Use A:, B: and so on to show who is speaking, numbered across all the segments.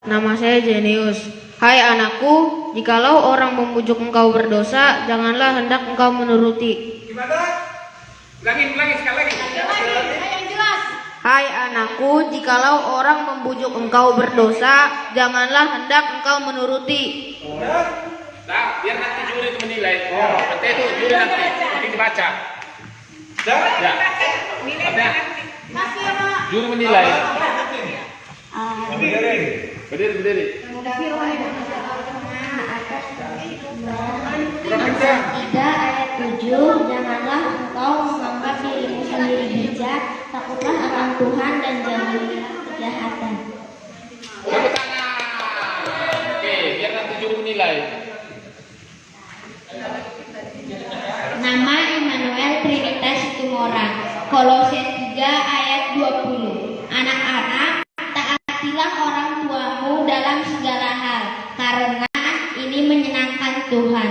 A: Nama saya Jenius. Hai anakku, jikalau orang membujuk engkau berdosa, janganlah hendak engkau menuruti.
B: Gimana? Ulangi sekali lagi.
C: Yang jelas.
A: Hai anakku, jikalau orang membujuk engkau berdosa, janganlah hendak engkau menuruti.
B: Nah, biar nanti juri itu menilai. Nanti itu juri nanti dibaca. Ya. Juri menilai. Berdiri.
C: Tidak ayat 7, janganlah engkau menganggap dirimu sendiri bijak, takutlah akan Tuhan dan jauhilah kejahatan.
B: Tepuk tangan. Oke, biar nanti juri menilai.
C: Nama Immanuel Trinitas Situmorang. Kolose 3 ayat 20. Anak-anak, taatilah orang tuamu dalam segala hal, karena ini menyenangkan Tuhan.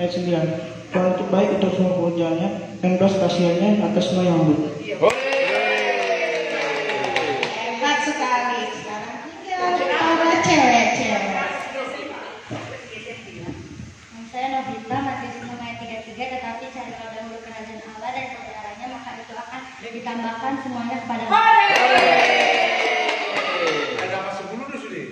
D: Ayat 9. Tuhan itu baik untuk semua pekerjaannya dan belas kasihannya atas semua yang hidup.
C: Hebat sekali. Sekarang para cewek-cewek. Saya Novita, Matius 6 ayat 33, tetapi carilah dahulu kerajaan Allah dan kebenarannya, maka itu akan ditambahkan semuanya kepada Allah.
B: Ada masuk dulu sudah.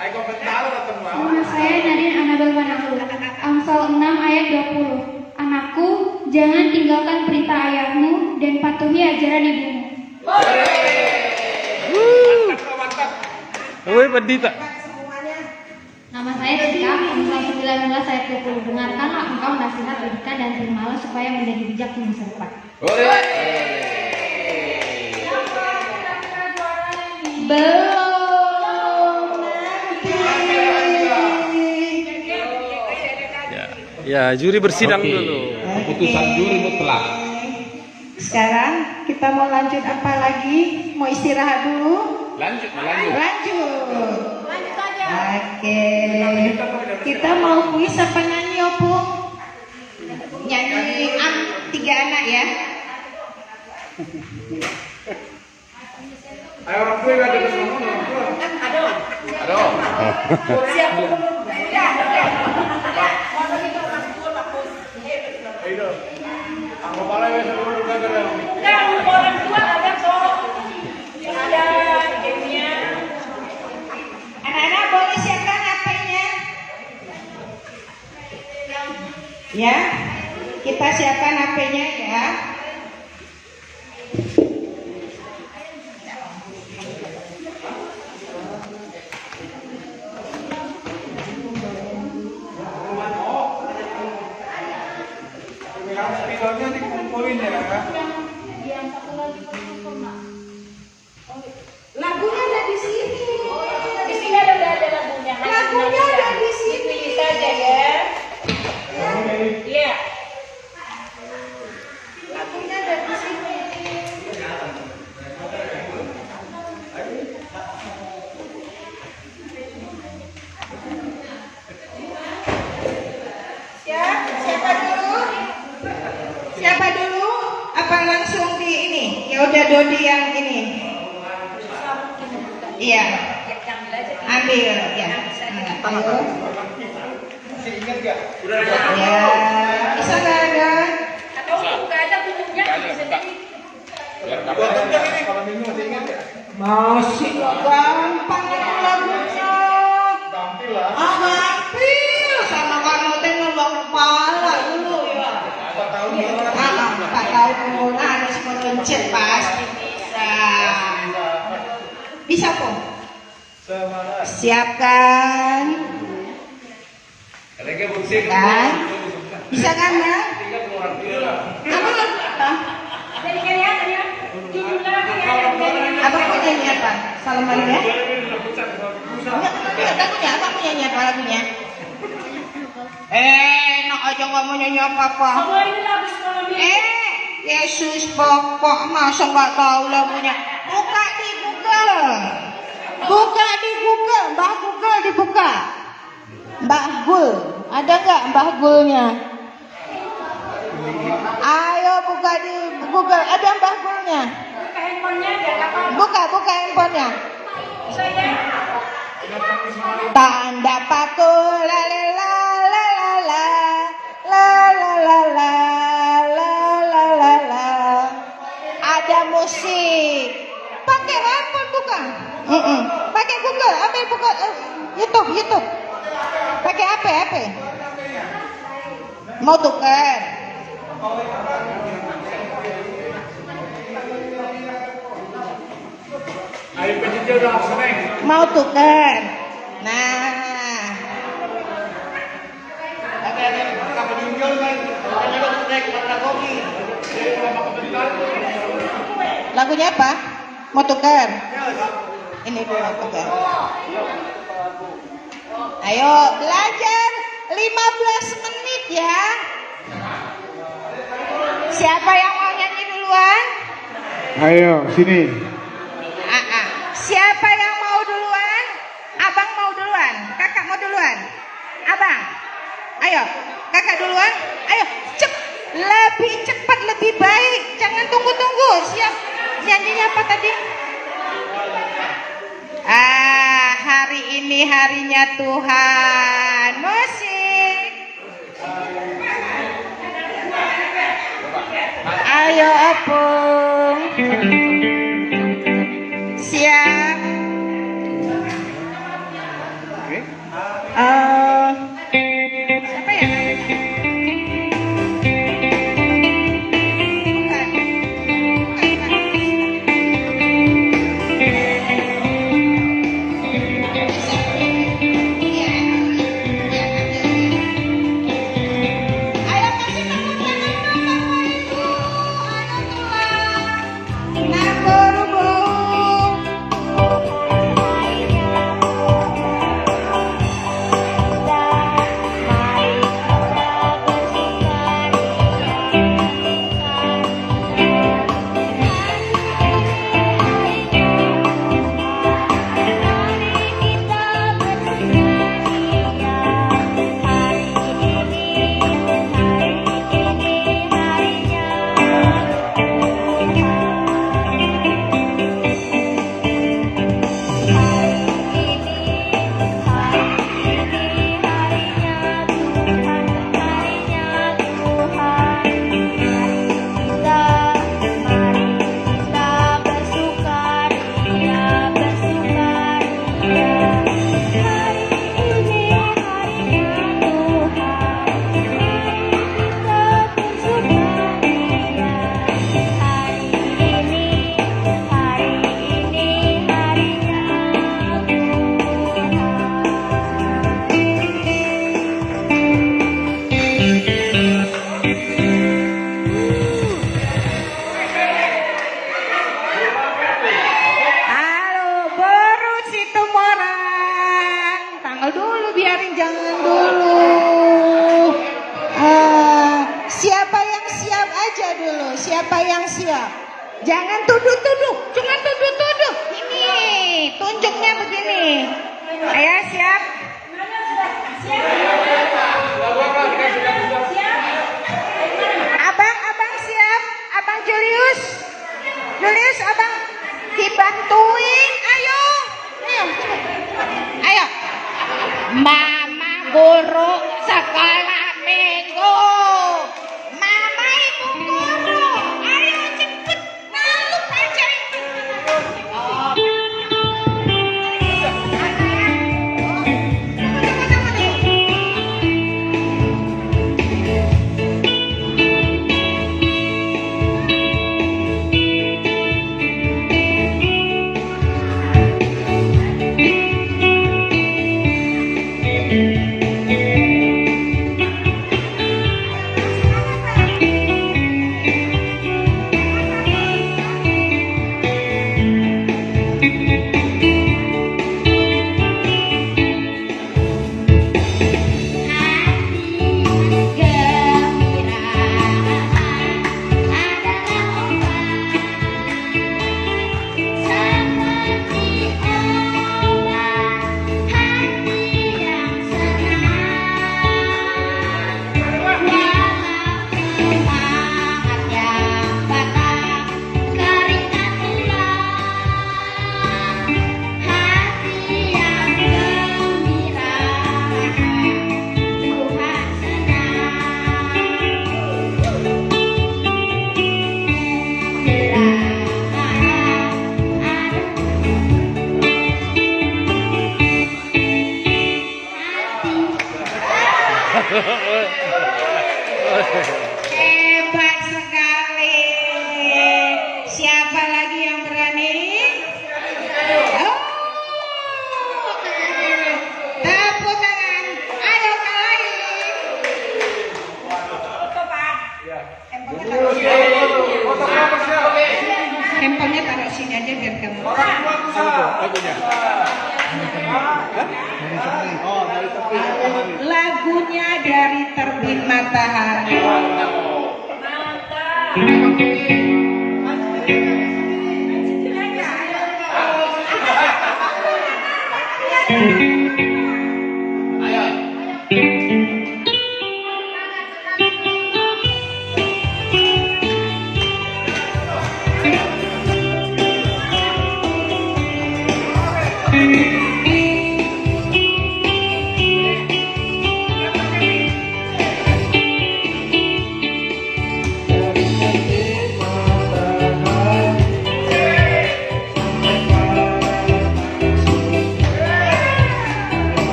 B: Ayo komentar atau mau?
E: Nama saya Nadine Anabel Manahul. Amsal 6 ayat 20. Anakku, jangan tinggalkan perintah ayahmu dan patuhi ajaran ibumu.
B: Mantap.
F: Pendeta.
E: Nama saya Tika. Amsal 19 ayat 20. Dengarkanlah engkau nasihat didikan dan terimalah supaya menjadi bijak di masa depan.
C: Belum.
F: Ya, juri bersidang dulu.
B: Keputusan juri mutlak.
G: Sekarang kita mau lanjut apa lagi? Mau istirahat dulu?
B: Lanjut.
G: Lanjut.
C: Lanjut aja.
G: Oke. Kita mau kuis apa nyanyi opo? Nyanyi 3 anak ya.
B: Ayo orang tua ada di sana. Aduh.
C: Siap dulu.
B: Ayo. Anggo pala wes dulu kagak.
C: Orang tua ada kok. Ada gamenya.
G: Anak-anak boleh siapkan HP-nya? Ya. Kita siapkan HP-nya ya.
B: Spidolnya dikumpulin ya.
G: Lagunya ada di sini.
C: Di sini ada lagunya.
G: Lagunya ada di sini.
C: Dipilih saja ya. Iya.
G: Lagunya ada di sini. Siapa dulu? Siapa dulu? Apa langsung di ini? Ya udah Dodi yang ini. Iya. Ambil ya. Ayo.
B: Masih ingat gak? Udah
G: Ya. Bisa nggak ada?
C: Atau buka aja pintunya bisa jadi.
B: Biar kapan ini kalau minggu masih ingat gak?
G: Masih gampang itu lagunya.
B: Tampil lah.
G: Hampir sama kamu teh ngebang kepala dulu ya.
B: 4 tahun dulu.
G: 4 tahun kemudian harus meruncit pasti bisa. Bisa kok.
B: Semangat.
G: Siapkan.
B: Ada ke musik.
G: Kan? Bisa kan ya?
B: Tinggal keluar dulu lah.
G: Apa?
C: Jadi kayak ya. Judul lagi ya.
G: Apa mau nyanyi apa? Salaman ya? Enggak, apa mau nyanyi apa lagunya? Enak aja nggak mau nyanyi apa-apa.
C: Semua ini lagu sekolah
G: Yesus pokok masa nggak tahu lagunya. Buka di Google, Mbak Google dibuka. Gul. Ada nggak Mbah Gulnya? Ayo buka di Google. Ada Mbah Gulnya? Buka handphonenya. Tanda paku la la la la la la la la la la la la la. Ada musik. Pakai handphone bukan? Pakai Google. Ambil buka YouTube. Pakai apa? Mau tukar? Mau tukar? Nah. Lagunya apa? Mau tukar? Ini dulu mau tukar. Ayo belajar 15 menit ya. Siapa yang mau nyanyi duluan?
D: Ayo, sini.
G: Siapa yang mau duluan? Abang mau duluan? Kakak mau duluan? Abang? Ayo, kakak duluan. Ayo, lebih cepat lebih baik. Jangan tunggu-tunggu. Siap. Nyanyinya apa tadi? Hari ini harinya Tuhan. Musik. Ayo Opung. Siap. Siapa ya? Siapa yang siap? Jangan tuduh-tuduh, cuma tuduh-tuduh. Ini tunjuknya begini. Ayo siap. Abang siap. Abang Julius, abang dibantuin. Ayo. Mama guru sekolah minggu. Mama ibu guru. Ayo cepet. Lalu aja. Hebat sekali. Siapa lagi yang berani? Oh. Tepuk tangan. Ayo kali. Foto Pak. Handphonenya taruh sini aja biar kamu. Lagunya dari Terbit Matahari.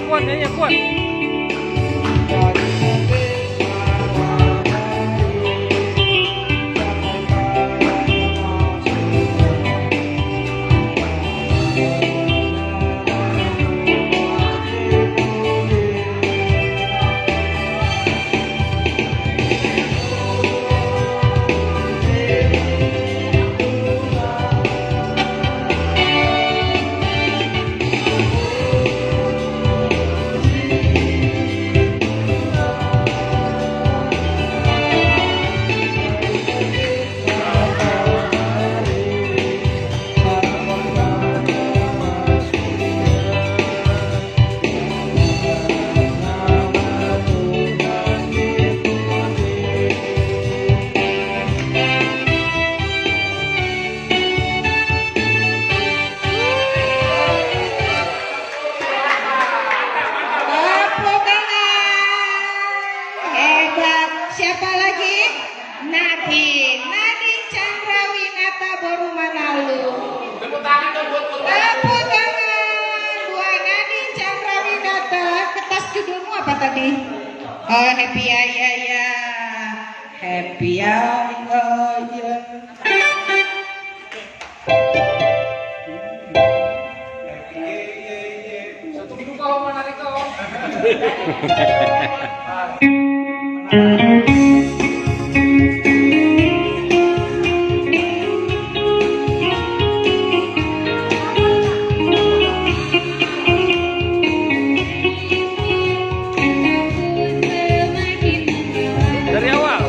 F: Kuat, nyanyi kuat. Tepuk tangan. Hebat. Siapa lagi? Nadine Chandrawinata Borumanalu.
B: Tepuk tangan dong buat
G: Tepuk tangan buat Nadine Chandrawinata. Kertas judulmu apa tadi? Oh, Happy Ayaya. Happy Ayaya.
B: Satu minggu kau mana nih kau?
F: Dari awal.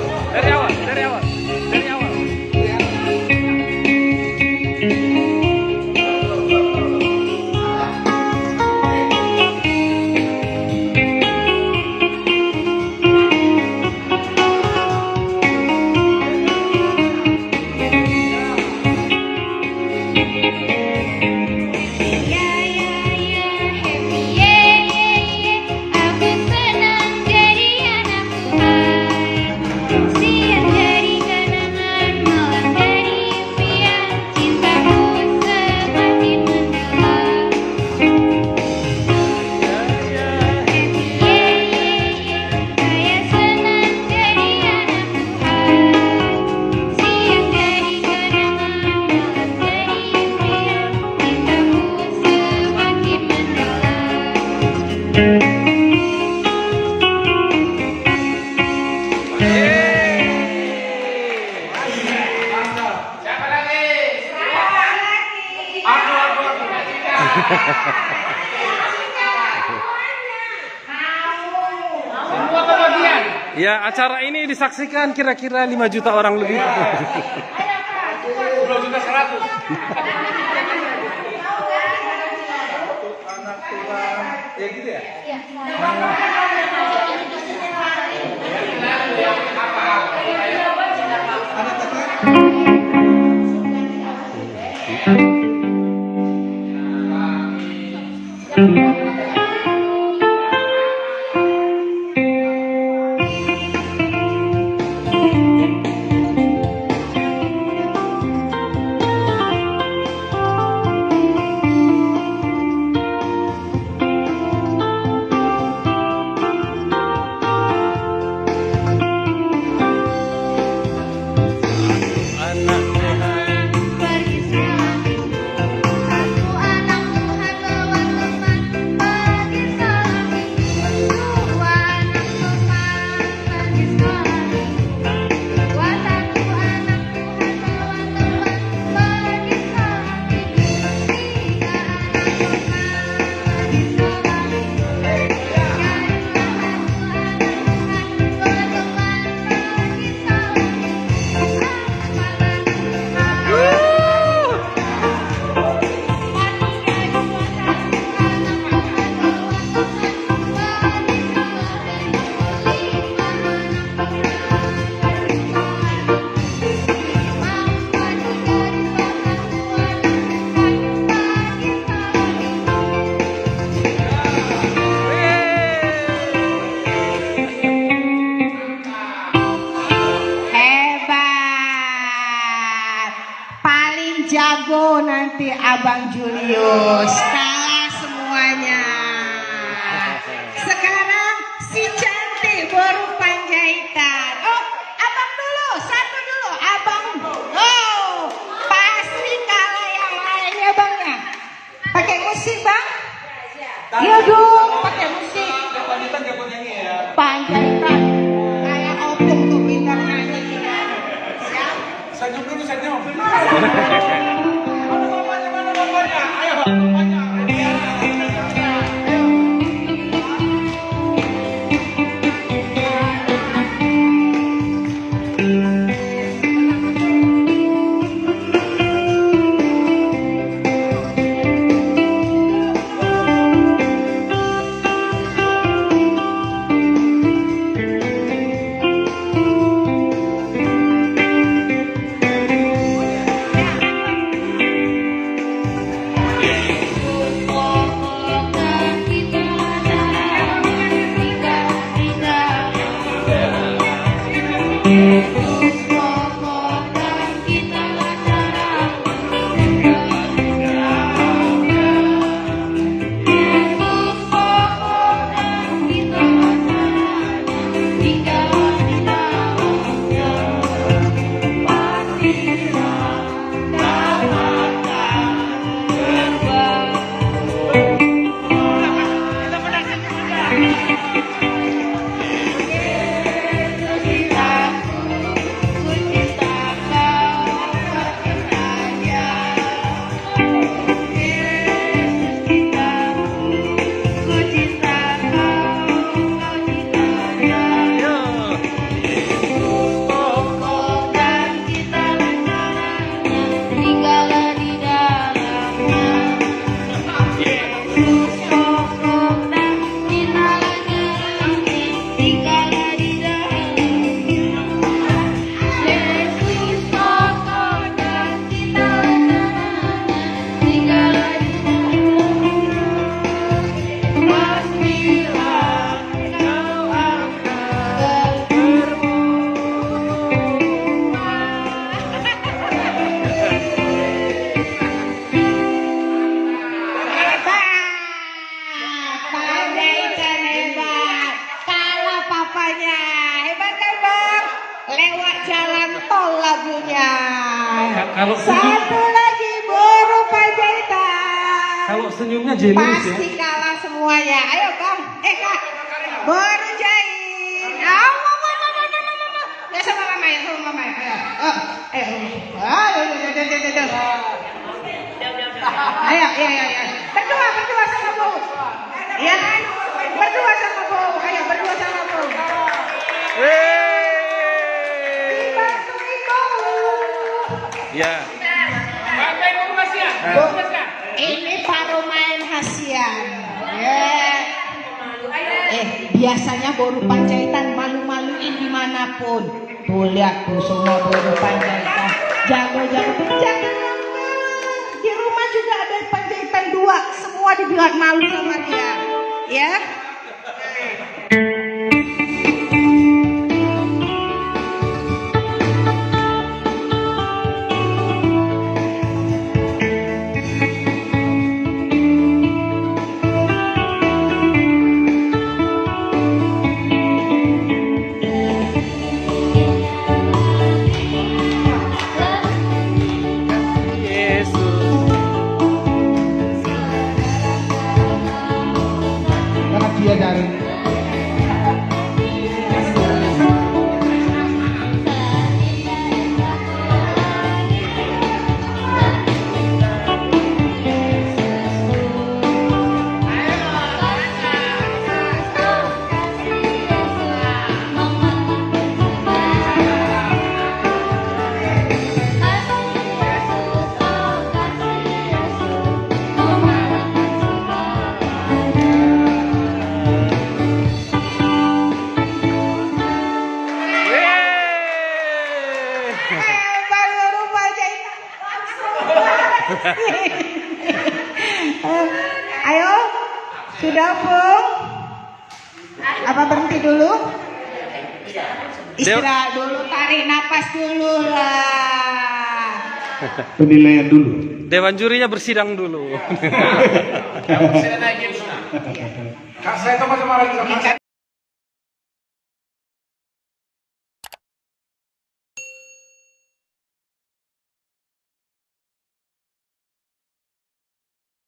B: Semua kebagian.
F: Ya, acara ini disaksikan kira-kira 5 juta orang lebih.
B: 10 juta 100.
G: jago nanti Abang Julius. Kalah semuanya. Sekarang si cantik baru Panjaitan. Oh, abang dulu, satu dulu, abang. Oh, pasti kalah yang lainnya bangnya. Pakai musik bang? Iya dong, pakai musik. Panjaitan. Kayak opung tuh pintar nyanyi. Siap?
B: Senyum dulu, senyum.
F: Kalau
G: Satu lagi baru Panjaitan.
F: kalau senyumnya jenius ya.
G: Pasti kalah semuanya. Ayo Kang, Kak, baru Jain. Mama. Ya sama mama ya, sama mama ya. Ayo. Ayo. Berdua sama Bu. Ya, berdua sama Bu. Ayo berdua sama Bu. Dibantu Ibu.
F: Ya.
B: Pakai bungkus ya? Bungkus ya?
G: Ini paromain hasian. Biasanya baru Panjaitan malu-maluin dimanapun. Tuh lihat tuh semua baru Panjaitan. Jago. Jangan di rumah juga ada Panjaitan 2. Semua dibilang malu sama dia. Ya.
D: Dia dari
G: Ayo, sudah Pung? Apa berhenti dulu? Istirahat dulu, tarik napas dulu lah.
H: penilaian dulu.
F: Dewan jurinya bersidang dulu.
B: Yang sudah naik, sudah.
H: Saya sama-sama lagi sama